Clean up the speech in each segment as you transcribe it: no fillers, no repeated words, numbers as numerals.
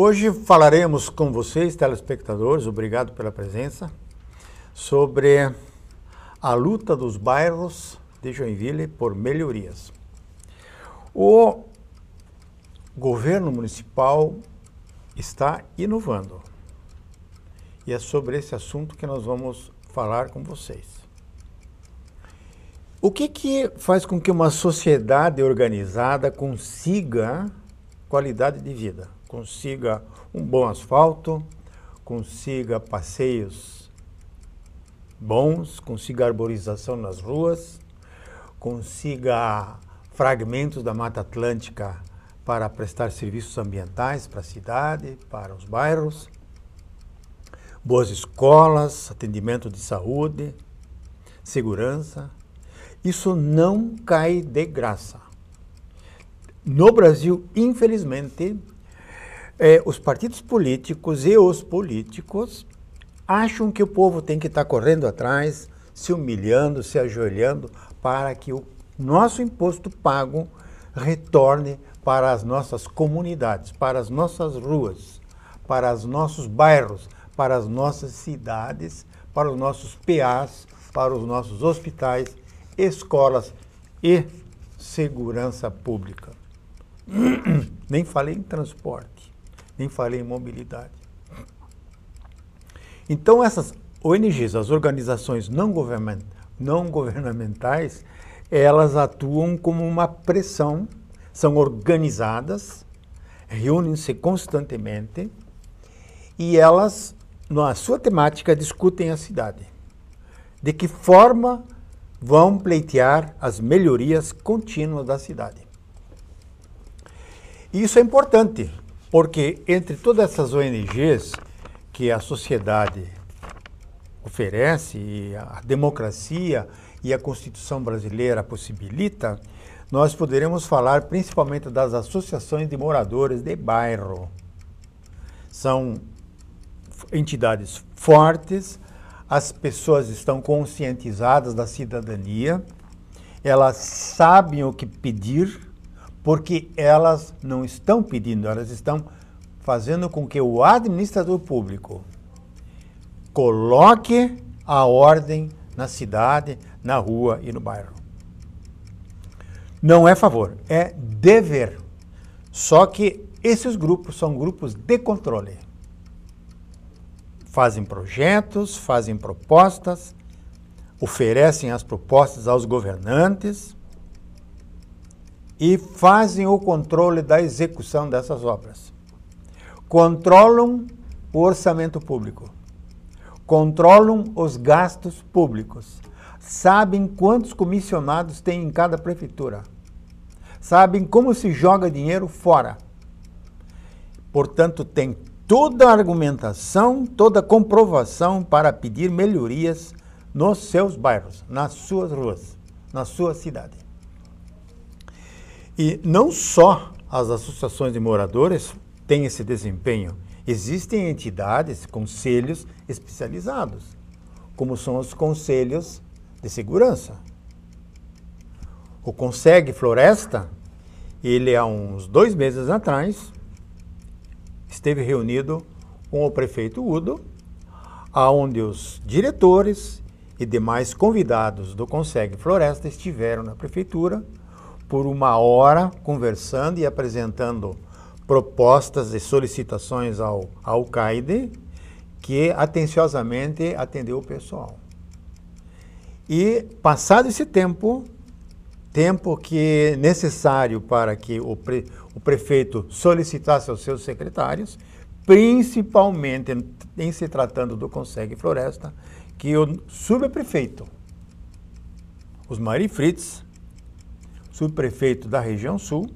Hoje falaremos com vocês, telespectadores, obrigado pela presença, sobre a luta dos bairros de Joinville por melhorias. O governo municipal está inovando e é sobre esse assunto que nós vamos falar com vocês. O que faz com que uma sociedade organizada consiga qualidade de vida? Consiga um bom asfalto, consiga passeios bons, consiga arborização nas ruas, consiga fragmentos da Mata Atlântica para prestar serviços ambientais para a cidade, para os bairros, boas escolas, atendimento de saúde, segurança. Isso não cai de graça. No Brasil, infelizmente, os partidos políticos e os políticos acham que o povo tem que estar correndo atrás, se humilhando, se ajoelhando, para que o nosso imposto pago retorne para as nossas comunidades, para as nossas ruas, para os nossos bairros, para as nossas cidades, para os nossos PAs, para os nossos hospitais, escolas e segurança pública. Nem falei em transporte, nem falei em mobilidade. Então essas ONGs, as organizações não governamentais, elas atuam como uma pressão, são organizadas, reúnem-se constantemente e elas, na sua temática, discutem a cidade. De que forma vão pleitear as melhorias contínuas da cidade. E isso é importante, porque entre todas essas ONGs que a sociedade oferece, e a democracia e a Constituição brasileira possibilita, nós poderemos falar principalmente das associações de moradores de bairro. São entidades fortes, as pessoas estão conscientizadas da cidadania, elas sabem o que pedir, porque elas não estão pedindo, elas estão fazendo com que o administrador público coloque a ordem na cidade, na rua e no bairro. Não é favor, é dever. Só que esses grupos são grupos de controle. Fazem projetos, fazem propostas, oferecem as propostas aos governantes e fazem o controle da execução dessas obras. Controlam o orçamento público, controlam os gastos públicos, sabem quantos comissionados tem em cada prefeitura, sabem como se joga dinheiro fora. Portanto, tem toda a argumentação, toda a comprovação para pedir melhorias nos seus bairros, nas suas ruas, na sua cidade. E não só as associações de moradores têm esse desempenho, existem entidades, conselhos especializados, como são os conselhos de segurança. O Conseg Floresta, ele há uns 2 meses atrás, esteve reunido com o prefeito Udo, onde os diretores e demais convidados do Conseg Floresta estiveram na prefeitura por 1 hora conversando e apresentando propostas e solicitações ao CAIDE, que atenciosamente atendeu o pessoal. E passado esse tempo que é necessário para que o prefeito solicitasse aos seus secretários, principalmente em se tratando do Conseg Floresta, que o subprefeito, Osmari Fritz, subprefeito da região sul,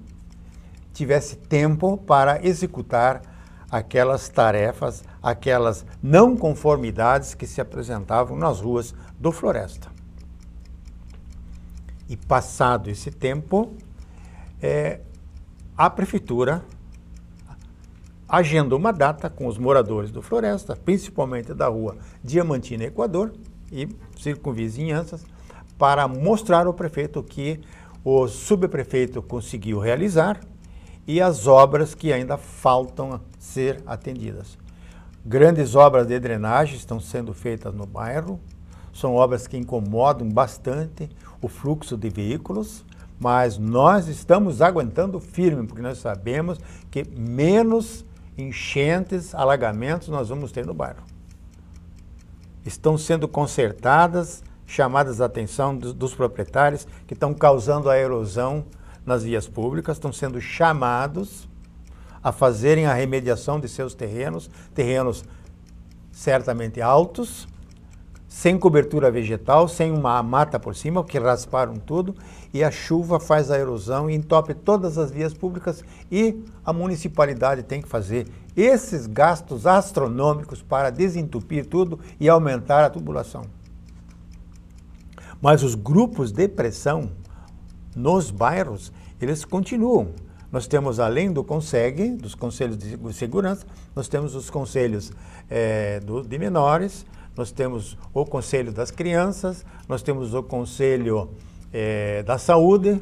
tivesse tempo para executar aquelas tarefas, aquelas não conformidades que se apresentavam nas ruas do Floresta. E passado esse tempo, a prefeitura agendou uma data com os moradores do Floresta, principalmente da rua Diamantina Equador e circunvizinhanças, para mostrar ao prefeito que o subprefeito conseguiu realizar e as obras que ainda faltam ser atendidas. Grandes obras de drenagem estão sendo feitas no bairro, são obras que incomodam bastante o fluxo de veículos, mas nós estamos aguentando firme, porque nós sabemos que menos enchentes, alagamentos nós vamos ter no bairro. Estão sendo consertadas, chamadas a atenção dos proprietários que estão causando a erosão nas vias públicas, estão sendo chamados a fazerem a remediação de seus terrenos certamente altos, sem cobertura vegetal, sem uma mata por cima, porque rasparam tudo, e a chuva faz a erosão e entope todas as vias públicas e a municipalidade tem que fazer esses gastos astronômicos para desentupir tudo e aumentar a tubulação. Mas os grupos de pressão nos bairros, eles continuam. Nós temos, além do CONSEG, dos Conselhos de Segurança, nós temos os Conselhos de Menores, nós temos o Conselho das Crianças, nós temos o Conselho da Saúde.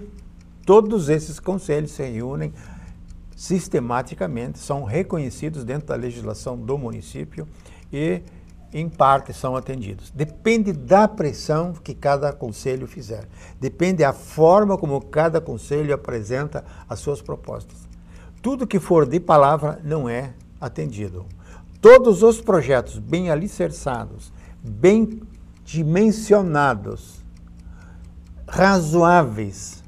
Todos esses conselhos se reúnem sistematicamente, são reconhecidos dentro da legislação do município e, em parte, são atendidos. Depende da pressão que cada conselho fizer. Depende da forma como cada conselho apresenta as suas propostas. Tudo que for de palavra não é atendido. Todos os projetos bem alicerçados, bem dimensionados, razoáveis,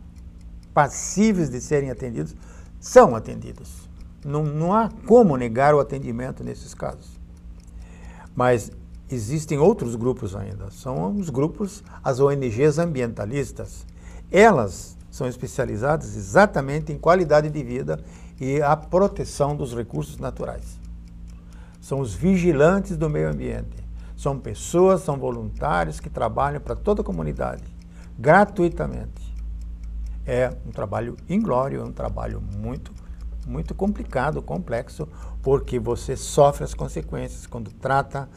passíveis de serem atendidos, são atendidos. Não há como negar o atendimento nesses casos. Mas existem outros grupos ainda, são os grupos, as ONGs ambientalistas. Elas são especializadas exatamente em qualidade de vida e a proteção dos recursos naturais. São os vigilantes do meio ambiente. São pessoas, são voluntários que trabalham para toda a comunidade, gratuitamente. É um trabalho inglório, é um trabalho muito complicado, complexo, porque você sofre as consequências quando trata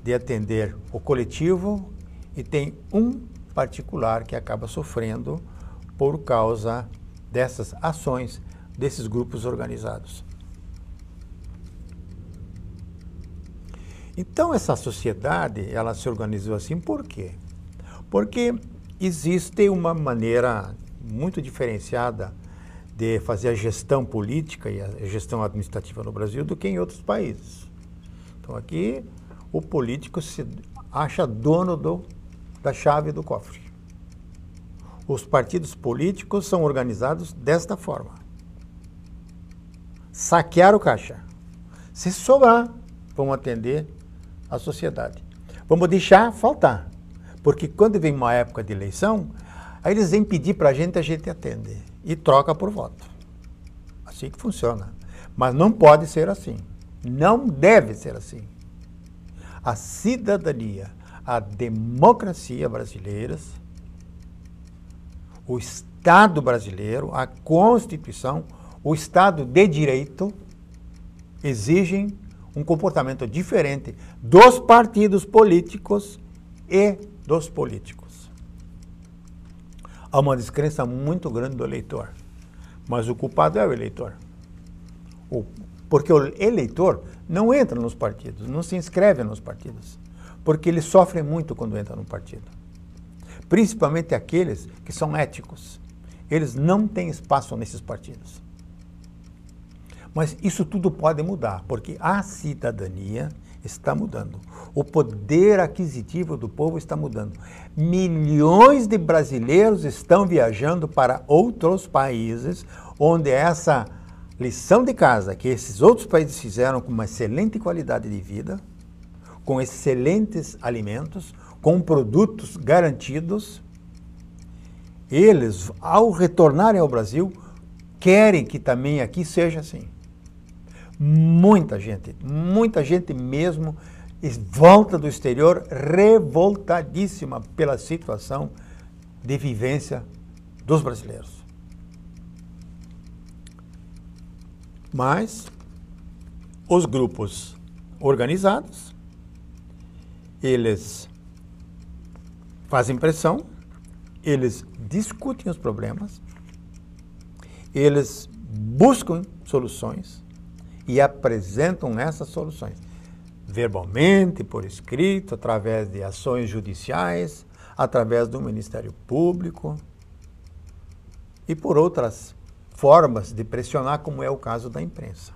de atender o coletivo e tem um particular que acaba sofrendo por causa dessas ações desses grupos organizados. Então essa sociedade, ela se organizou assim por quê? Porque existe uma maneira muito diferenciada de fazer a gestão política e a gestão administrativa no Brasil do que em outros países. Então aqui o político se acha dono da chave do cofre. Os partidos políticos são organizados desta forma. Saquear o caixa. Se sobrar, vão atender a sociedade. Vamos deixar faltar. Porque quando vem uma época de eleição, aí eles vêm pedir para a gente atende. E troca por voto. Assim que funciona. Mas não pode ser assim. Não deve ser assim. A cidadania, a democracia brasileiras, o Estado brasileiro, a Constituição, o Estado de Direito exigem um comportamento diferente dos partidos políticos e dos políticos. Há uma descrença muito grande do eleitor, mas o culpado é o eleitor. Porque o eleitor não entra nos partidos, não se inscreve nos partidos, porque ele sofre muito quando entra no partido. Principalmente aqueles que são éticos. Eles não têm espaço nesses partidos. Mas isso tudo pode mudar, porque a cidadania está mudando. O poder aquisitivo do povo está mudando. Milhões de brasileiros estão viajando para outros países, onde essa lição de casa que esses outros países fizeram com uma excelente qualidade de vida, com excelentes alimentos, com produtos garantidos, eles, ao retornarem ao Brasil, querem que também aqui seja assim. Muita gente mesmo volta do exterior revoltadíssima pela situação de vivência dos brasileiros. Mas os grupos organizados, eles fazem pressão, eles discutem os problemas, eles buscam soluções e apresentam essas soluções, verbalmente, por escrito, através de ações judiciais, através do Ministério Público e por outras formas de pressionar, como é o caso da imprensa.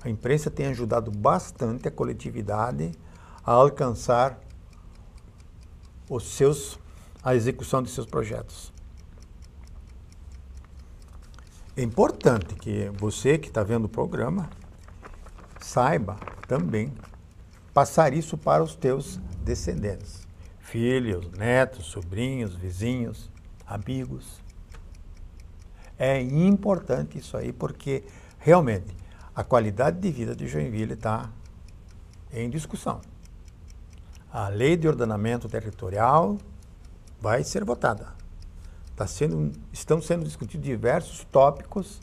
A imprensa tem ajudado bastante a coletividade a alcançar a execução de seus projetos. É importante que você que está vendo o programa saiba também passar isso para os teus descendentes, filhos, netos, sobrinhos, vizinhos, amigos. É importante isso aí, porque realmente a qualidade de vida de Joinville está em discussão. A lei de ordenamento territorial vai ser votada. Estão sendo discutidos diversos tópicos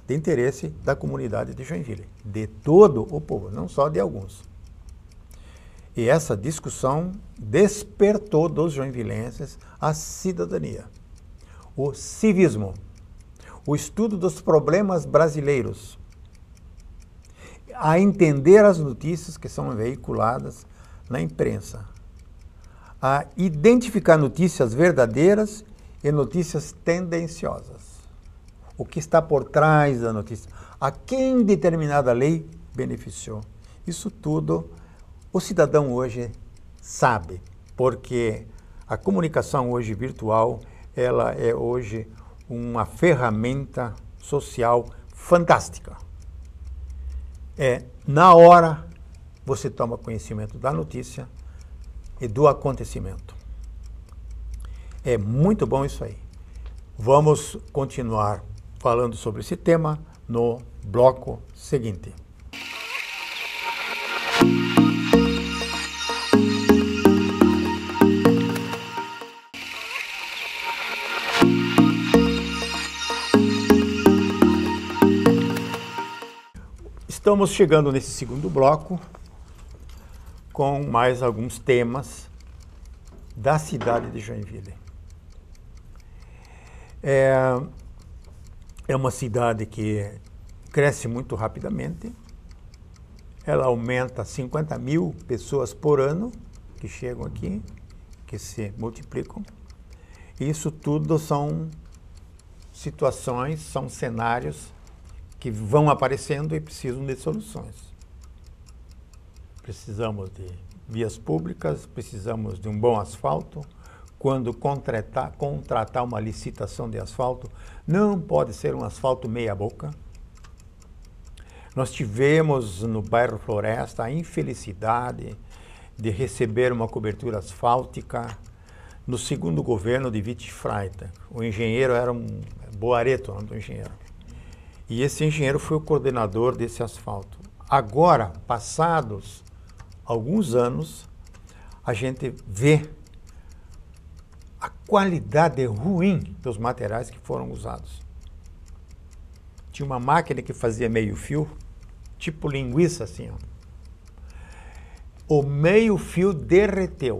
de interesse da comunidade de Joinville, de todo o povo, não só de alguns. E essa discussão despertou dos joinvilenses a cidadania, o civismo, o estudo dos problemas brasileiros, a entender as notícias que são veiculadas na imprensa, a identificar notícias verdadeiras e notícias tendenciosas. O que está por trás da notícia, a quem determinada lei beneficiou. Isso tudo o cidadão hoje sabe, porque a comunicação hoje virtual, ela é hoje uma ferramenta social fantástica. Na hora, você toma conhecimento da notícia e do acontecimento. É muito bom isso aí. Vamos continuar falando sobre esse tema no bloco seguinte. Estamos chegando nesse segundo bloco com mais alguns temas da cidade de Joinville. É uma cidade que cresce muito rapidamente. Ela aumenta 50 mil pessoas por ano que chegam aqui, que se multiplicam. Isso tudo são situações, são cenários que vão aparecendo e precisam de soluções. Precisamos de vias públicas, precisamos de um bom asfalto. Quando contratar uma licitação de asfalto, não pode ser um asfalto meia boca. Nós tivemos no bairro Floresta a infelicidade de receber uma cobertura asfáltica no segundo governo de Vichy Freita. O engenheiro era um Boareto, o nome do engenheiro. E esse engenheiro foi o coordenador desse asfalto. Agora, passados alguns anos, a gente vê a qualidade ruim dos materiais que foram usados. Tinha uma máquina que fazia meio fio, tipo linguiça assim, ó. O meio fio derreteu.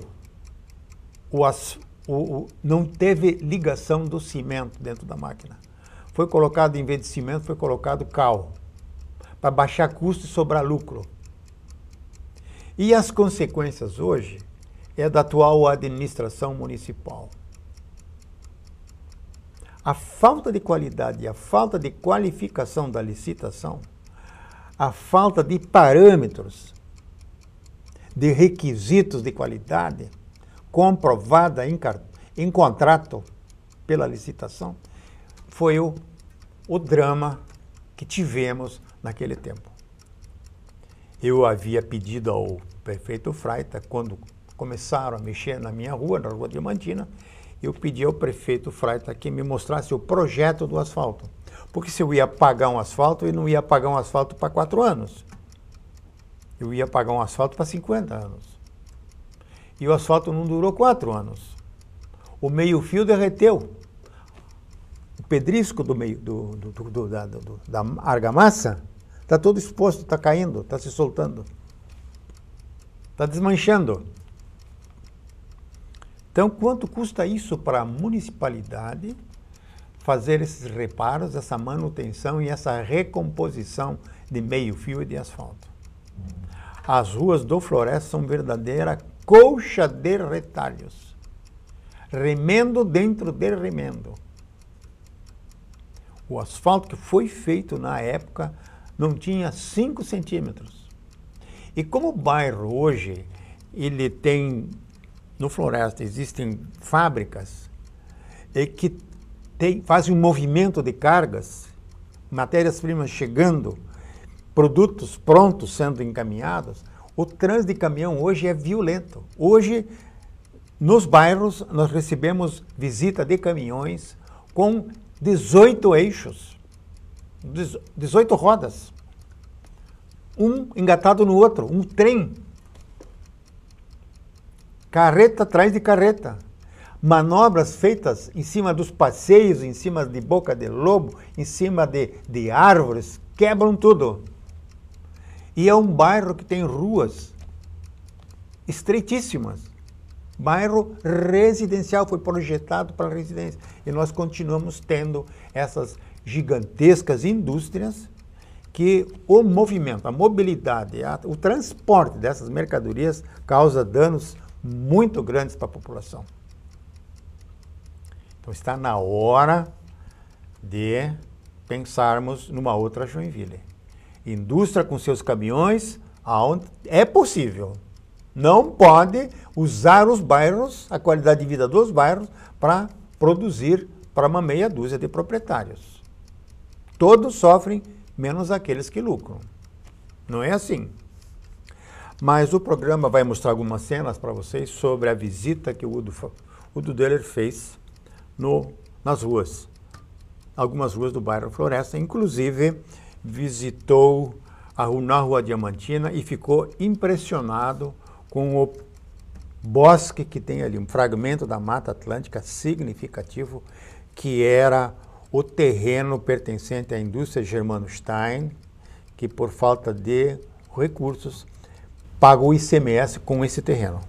Não teve ligação do cimento dentro da máquina. Foi colocado, em vez de cimento, foi colocado cal, para baixar custo e sobrar lucro. E as consequências hoje é da atual administração municipal. A falta de qualidade, a falta de qualificação da licitação, a falta de parâmetros, de requisitos de qualidade, comprovada em contrato pela licitação, foi o drama que tivemos naquele tempo. Eu havia pedido ao prefeito Freita, quando começaram a mexer na minha rua, na Rua Diamantina, eu pedi ao prefeito Freita que me mostrasse o projeto do asfalto. Porque se eu ia pagar um asfalto, eu não ia pagar um asfalto para 4 anos. Eu ia pagar um asfalto para 50 anos. E o asfalto não durou 4 anos. O meio-fio derreteu. O pedrisco da argamassa está todo exposto, está caindo, está se soltando. Está desmanchando. Então, quanto custa isso para a municipalidade fazer esses reparos, essa manutenção e essa recomposição de meio-fio e de asfalto. As ruas do Floresta são verdadeira colcha de retalhos. Remendo dentro de remendo. O asfalto que foi feito na época não tinha 5 centímetros. E como o bairro hoje, ele tem, no Floresta existem fábricas que fazem um movimento de cargas, matérias-primas chegando, produtos prontos sendo encaminhados, o trânsito de caminhão hoje é violento. Hoje, nos bairros, nós recebemos visita de caminhões com 18 eixos, 18 rodas, um engatado no outro, um trem, carreta atrás de carreta, manobras feitas em cima dos passeios, em cima de boca de lobo, em cima de árvores, quebram tudo. E é um bairro que tem ruas estreitíssimas. Bairro residencial, foi projetado para residência. E nós continuamos tendo essas gigantescas indústrias que o movimento, a mobilidade, o transporte dessas mercadorias causa danos muito grandes para a população. Então está na hora de pensarmos numa outra Joinville. Indústria com seus caminhões, aonde é possível. Não pode usar os bairros, a qualidade de vida dos bairros, para produzir para uma meia dúzia de proprietários. Todos sofrem, menos aqueles que lucram. Não é assim. Mas o programa vai mostrar algumas cenas para vocês sobre a visita que o Udo Deller fez nas ruas. Algumas ruas do bairro Floresta, inclusive visitou na Rua Diamantina e ficou impressionado com o bosque que tem ali, um fragmento da Mata Atlântica significativo, que era o terreno pertencente à indústria Germano Stein, que por falta de recursos pagou ICMS com esse terreno.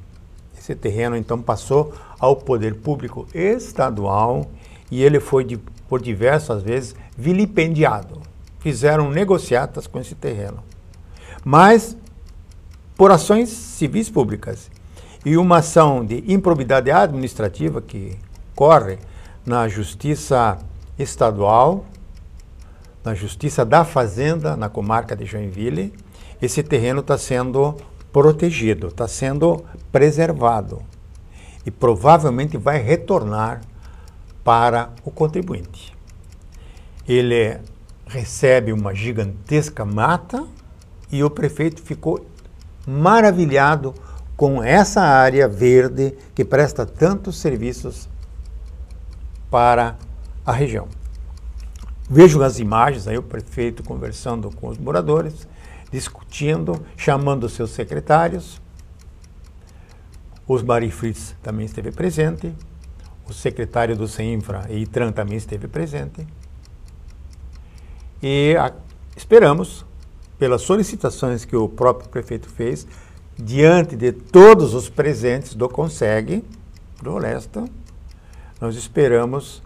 Esse terreno então passou ao poder público estadual e ele foi por diversas vezes vilipendiado. Fizeram negociatas com esse terreno. Mas por ações civis públicas e uma ação de improbidade administrativa que corre na Justiça Estadual, na Justiça da Fazenda, na comarca de Joinville, esse terreno está sendo protegido, está sendo preservado e provavelmente vai retornar para o contribuinte. Ele recebe uma gigantesca mata e o prefeito ficou maravilhado com essa área verde que presta tantos serviços para a região. Vejo as imagens, aí o prefeito conversando com os moradores, discutindo, chamando os seus secretários. Osmari Fritz também esteve presente, o secretário do CEINFRA e ITRAN também esteve presente. E esperamos, pelas solicitações que o próprio prefeito fez, diante de todos os presentes do CONSEG, do Floresta, nós esperamos,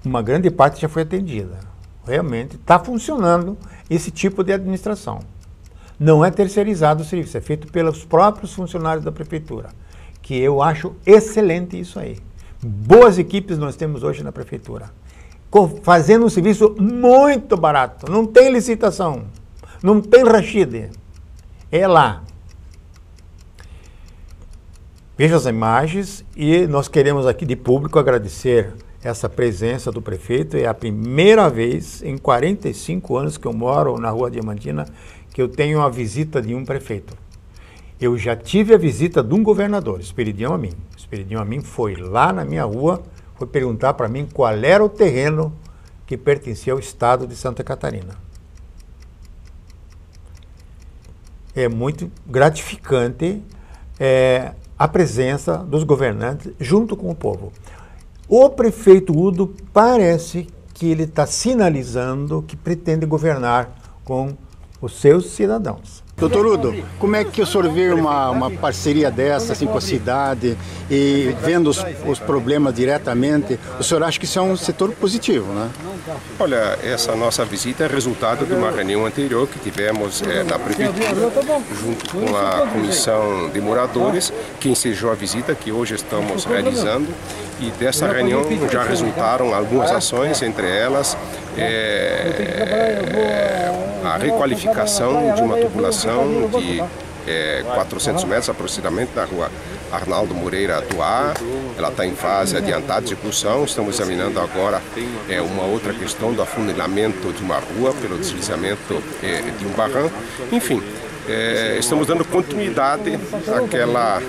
uma grande parte já foi atendida. Realmente está funcionando esse tipo de administração. Não é terceirizado o serviço, é feito pelos próprios funcionários da prefeitura, que eu acho excelente isso aí. Boas equipes nós temos hoje na prefeitura, fazendo um serviço muito barato, não tem licitação, não tem rachide, é lá. Veja as imagens e nós queremos aqui de público agradecer essa presença do prefeito. É a primeira vez em 45 anos que eu moro na Rua Diamantina que eu tenho a visita de um prefeito. Eu já tive a visita de um governador, Esperidião Amin. Esperidião Amin foi lá na minha rua, foi perguntar para mim qual era o terreno que pertencia ao estado de Santa Catarina. É muito gratificante a presença dos governantes junto com o povo. O prefeito Udo parece que ele está sinalizando que pretende governar com os seus cidadãos. Doutor Udo, como é que o senhor vê uma parceria dessa assim, com a cidade e vendo os problemas diretamente, o senhor acha que isso é um setor positivo, né? Olha, essa nossa visita é resultado de uma reunião anterior que tivemos na Prefeitura, junto com a Comissão de Moradores, que ensejou a visita que hoje estamos realizando. E dessa reunião já resultaram algumas ações, entre elas a requalificação de uma tubulação de 400 metros aproximadamente da rua Arnaldo Moreira do Ar. Ela está em fase adiantada de execução. Estamos examinando agora uma outra questão do afunilamento de uma rua pelo deslizamento de um barranco. Enfim, estamos dando continuidade àquela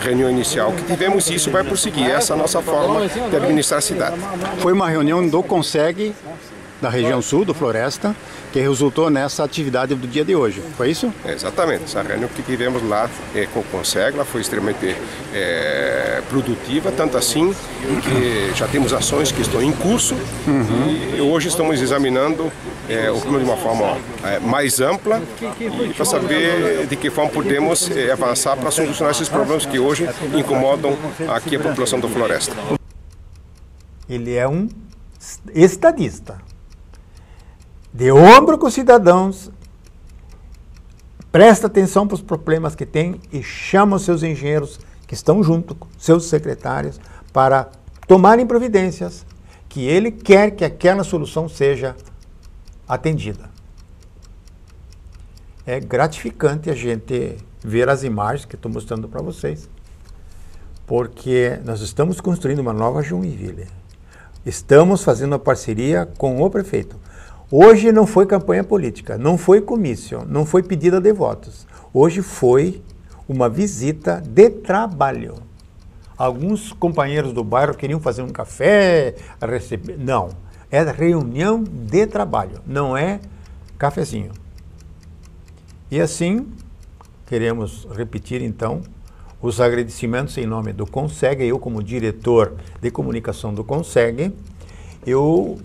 reunião inicial que tivemos e isso vai prosseguir. Essa é a nossa forma de administrar a cidade. Foi uma reunião do Conseg, da região sul, do Floresta, que resultou nessa atividade do dia de hoje, foi isso? Exatamente, essa reunião que tivemos lá com o Conseg, ela foi extremamente produtiva, tanto assim que já temos ações que estão em curso e hoje estamos examinando o problema de uma forma mais ampla e para saber de que forma podemos avançar para solucionar esses problemas que hoje incomodam aqui a população do Floresta. Ele é um estadista. De ombro com os cidadãos, presta atenção para os problemas que tem e chama os seus engenheiros que estão junto com seus secretários para tomarem providências que ele quer que aquela solução seja atendida. É gratificante a gente ver as imagens que estou mostrando para vocês, porque nós estamos construindo uma nova Joinville. Estamos fazendo uma parceria com o prefeito. Hoje não foi campanha política, não foi comício, não foi pedida de votos. Hoje foi uma visita de trabalho. Alguns companheiros do bairro queriam fazer um café, receber. Não, é reunião de trabalho, não é cafezinho. E assim, queremos repetir então os agradecimentos em nome do Conseg. Eu, como diretor de comunicação do Conseg, eu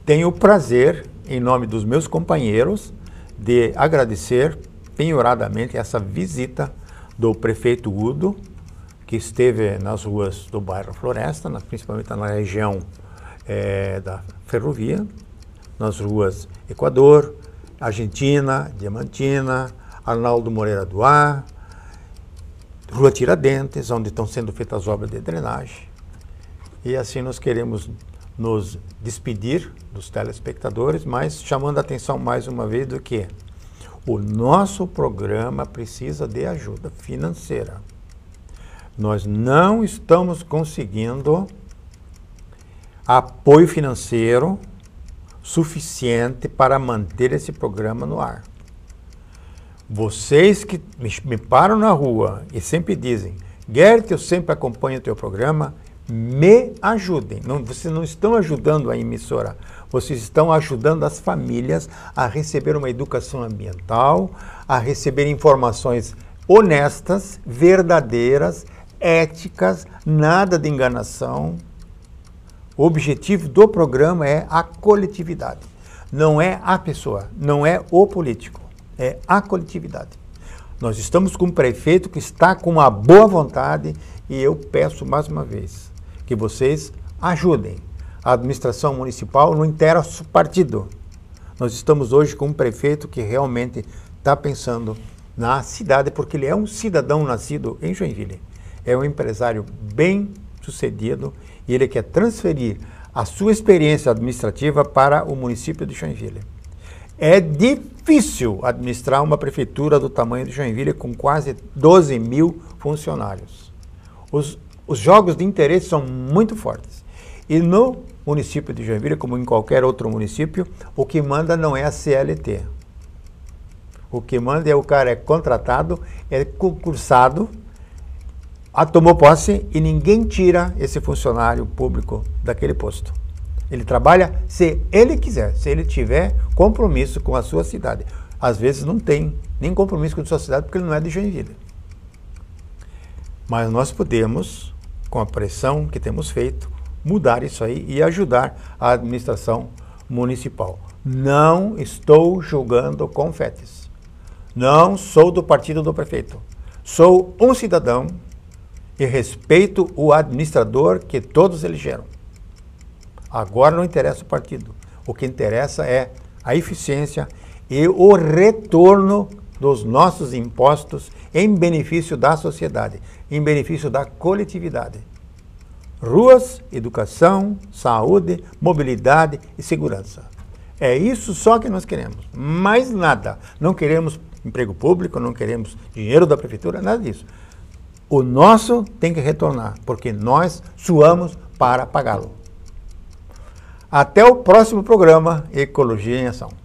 tenho o prazer, em nome dos meus companheiros, de agradecer penhoradamente essa visita do prefeito Udo, que esteve nas ruas do bairro Floresta, principalmente na região da ferrovia, nas ruas Equador, Argentina, Diamantina, Arnaldo Moreira do Ar, Rua Tiradentes, onde estão sendo feitas as obras de drenagem. E assim nós queremos nos despedir dos telespectadores, mas chamando a atenção mais uma vez do que o nosso programa precisa de ajuda financeira. Nós não estamos conseguindo apoio financeiro suficiente para manter esse programa no ar. Vocês que me param na rua e sempre dizem: Gert, eu sempre acompanho o teu programa, me ajudem. Não, vocês não estão ajudando a emissora, vocês estão ajudando as famílias a receber uma educação ambiental, a receber informações honestas, verdadeiras, éticas, nada de enganação. O objetivo do programa é a coletividade. Não é a pessoa, não é o político, é a coletividade. Nós estamos com um prefeito que está com uma boa vontade e eu peço mais uma vez que vocês ajudem a administração municipal, não interessa o partido. Nós estamos hoje com um prefeito que realmente está pensando na cidade, porque ele é um cidadão nascido em Joinville. É um empresário bem sucedido e ele quer transferir a sua experiência administrativa para o município de Joinville. É difícil administrar uma prefeitura do tamanho de Joinville com quase 12 mil funcionários. Os jogos de interesse são muito fortes. E no município de Joinville, como em qualquer outro município, o que manda não é a CLT. O que manda é o cara é contratado, é concursado, tomou posse e ninguém tira esse funcionário público daquele posto. Ele trabalha se ele quiser, se ele tiver compromisso com a sua cidade. Às vezes não tem nem compromisso com a sua cidade porque ele não é de Joinville. Mas nós podemos, com a pressão que temos feito, mudar isso aí e ajudar a administração municipal. Não estou julgando confetes. Não sou do partido do prefeito. Sou um cidadão e respeito o administrador que todos elegeram. Agora não interessa o partido. O que interessa é a eficiência e o retorno dos nossos impostos em benefício da sociedade, em benefício da coletividade. Ruas, educação, saúde, mobilidade e segurança. É isso só que nós queremos, mais nada. Não queremos emprego público, não queremos dinheiro da prefeitura, nada disso. O nosso tem que retornar, porque nós suamos para pagá-lo. Até o próximo programa Ecologia em Ação.